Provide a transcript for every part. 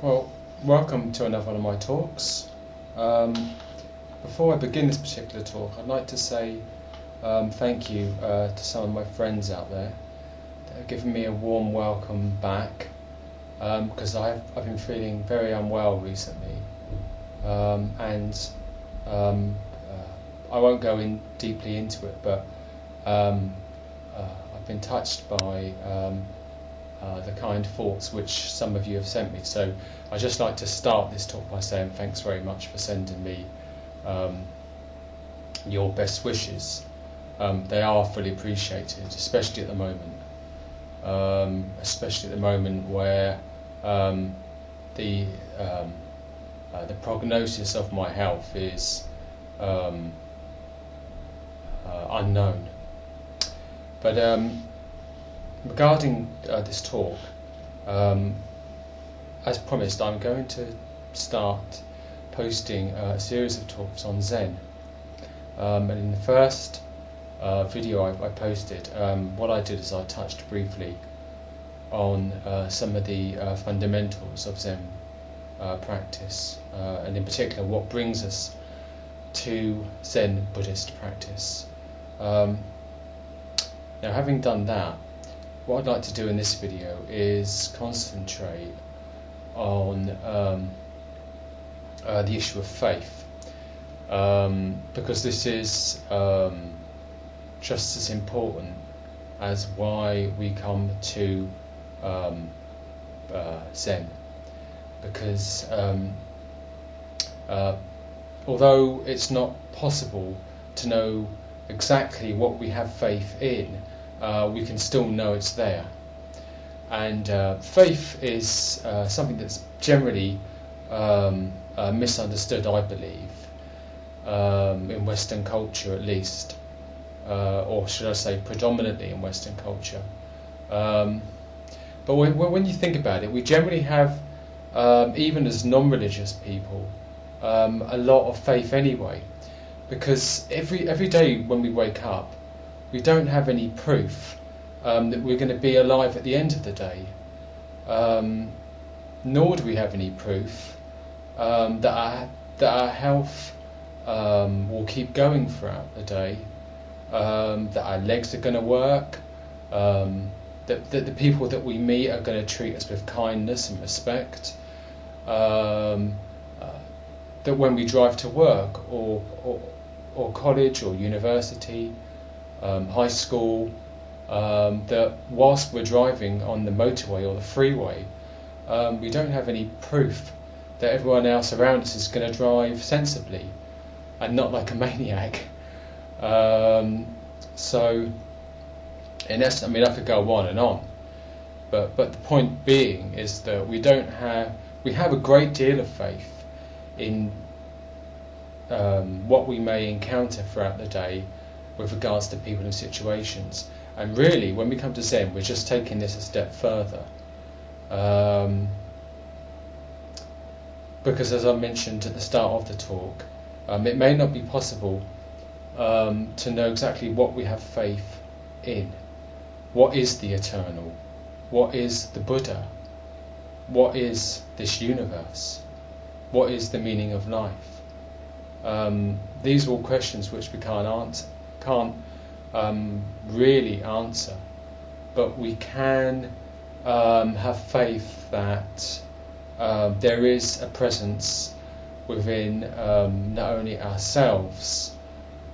Well, welcome to another one of my talks. Before I begin this particular talk, I'd like to say thank you to some of my friends out there that have given me a warm welcome back, because I've been feeling very unwell recently, and I won't go in deeply into it, but I've been touched by the kind thoughts which some of you have sent me. So I'd just like to start this talk by saying thanks very much for sending me your best wishes. They are fully appreciated, especially at the moment where the prognosis of my health is unknown. But regarding this talk, as promised, I'm going to start posting a series of talks on Zen. And in the first video I posted, what I did is I touched briefly on some of the fundamentals of Zen practice, and in particular what brings us to Zen Buddhist practice. Now, having done that, what I'd like to do in this video is concentrate on the issue of faith, because this is just as important as why we come to Zen. Because although it's not possible to know exactly what we have faith in, we can still know it's there. And faith is something that's generally misunderstood, I believe, in Western culture at least, or should I say predominantly in Western culture. But when you think about it, we generally have, even as non-religious people, a lot of faith anyway, because every day when we wake up, we don't have any proof that we're going to be alive at the end of the day, nor do we have any proof that our health will keep going throughout the day, that our legs are going to work, that the people that we meet are going to treat us with kindness and respect, that when we drive to work or college or university, high school, that whilst we're driving on the motorway or the freeway, we don't have any proof that everyone else around us is going to drive sensibly and not like a maniac. So, in essence, I mean, I could go on and on, but the point being is that we have a great deal of faith in what we may encounter throughout the day with regards to people and situations. And really, when we come to Zen, we're just taking this a step further, because as I mentioned at the start of the talk, it may not be possible to know exactly what we have faith in. What is the eternal? What is the Buddha? What is this universe? What is the meaning of life? These are all questions which we can't really answer, but we can have faith that there is a presence within not only ourselves,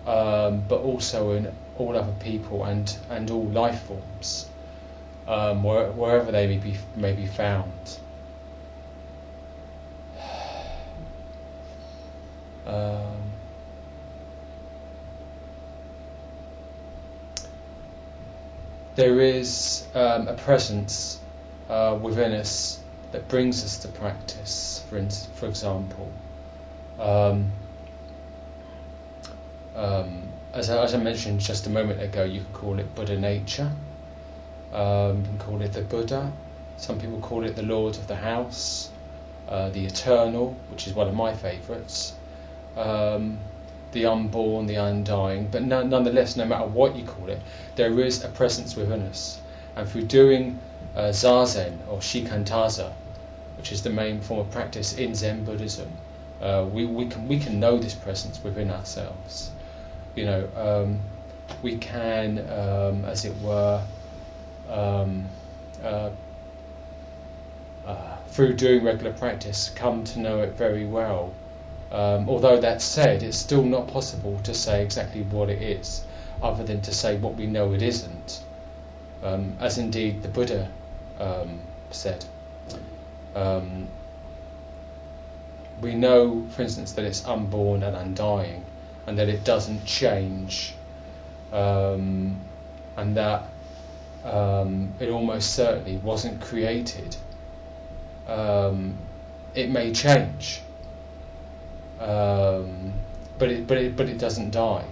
but also in all other people and all life forms, wherever they may be found. There is a presence within us that brings us to practice. For example, as I mentioned just a moment ago, you can call it Buddha nature. You can call it the Buddha. Some people call it the Lord of the House, the Eternal, which is one of my favourites. The unborn, the undying, but nonetheless, no matter what you call it, there is a presence within us. And through doing Zazen or Shikantaza, which is the main form of practice in Zen Buddhism. We can know this presence within ourselves. You know, we can, as it were, through doing regular practice, come to know it very well. Although that said, it's still not possible to say exactly what it is, other than to say what we know it isn't, as indeed the Buddha said. We know, for instance, that it's unborn and undying, and that it doesn't change, and that it almost certainly wasn't created. It may change, but it doesn't die.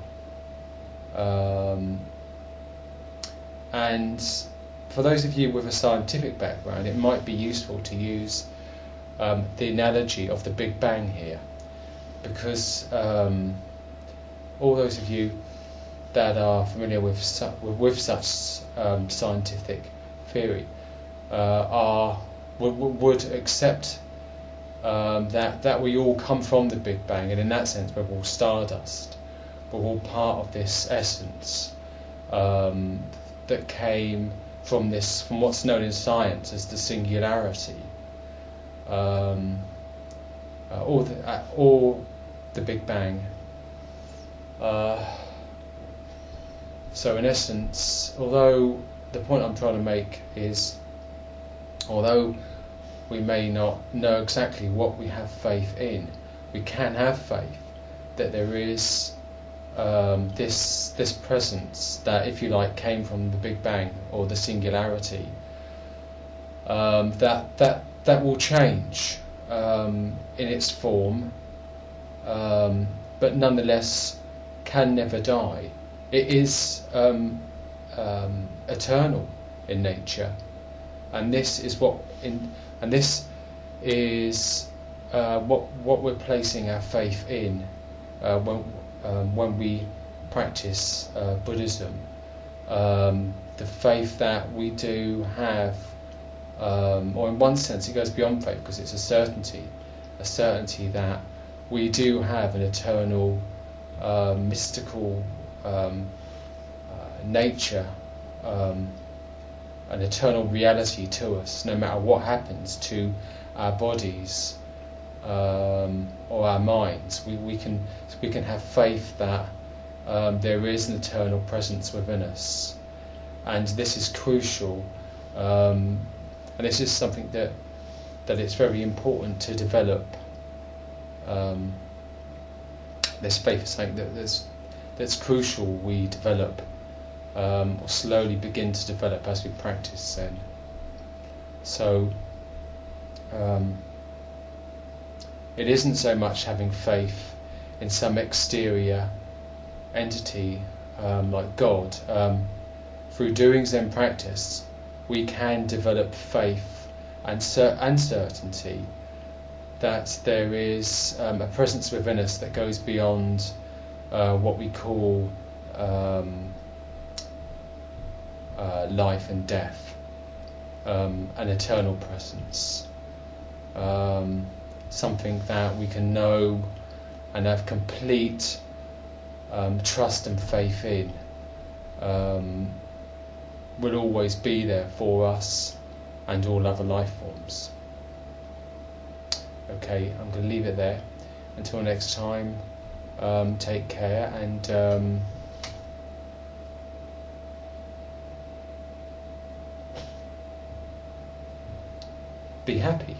And for those of you with a scientific background, it might be useful to use the analogy of the Big Bang here, because all those of you that are familiar with such scientific theory would accept that we all come from the Big Bang, and in that sense we're all stardust. We're all part of this essence that came from what's known in science as the singularity, or the Big Bang. So in essence, although the point I'm trying to make is, although we may not know exactly what we have faith in, we can have faith that there is this presence that, if you like, came from the Big Bang or the singularity, that will change in its form, but nonetheless can never die. It is eternal in nature, and this is what we're placing our faith in when we practice Buddhism. The faith that we do have, or in one sense it goes beyond faith, because it's a certainty that we do have an eternal mystical nature, an eternal reality to us, no matter what happens to our bodies or our minds. We can have faith that there is an eternal presence within us, and this is crucial, and this is something that it's very important to develop. This faith is something that's crucial we develop, or slowly begin to develop as we practice Zen. So it isn't so much having faith in some exterior entity like God. Through doing Zen practice, we can develop faith and certainty that there is a presence within us that goes beyond what we call life and death, an eternal presence, something that we can know and have complete trust and faith in, will always be there for us and all other life forms. Okay, I'm going to leave it there. Until next time, take care and be happy.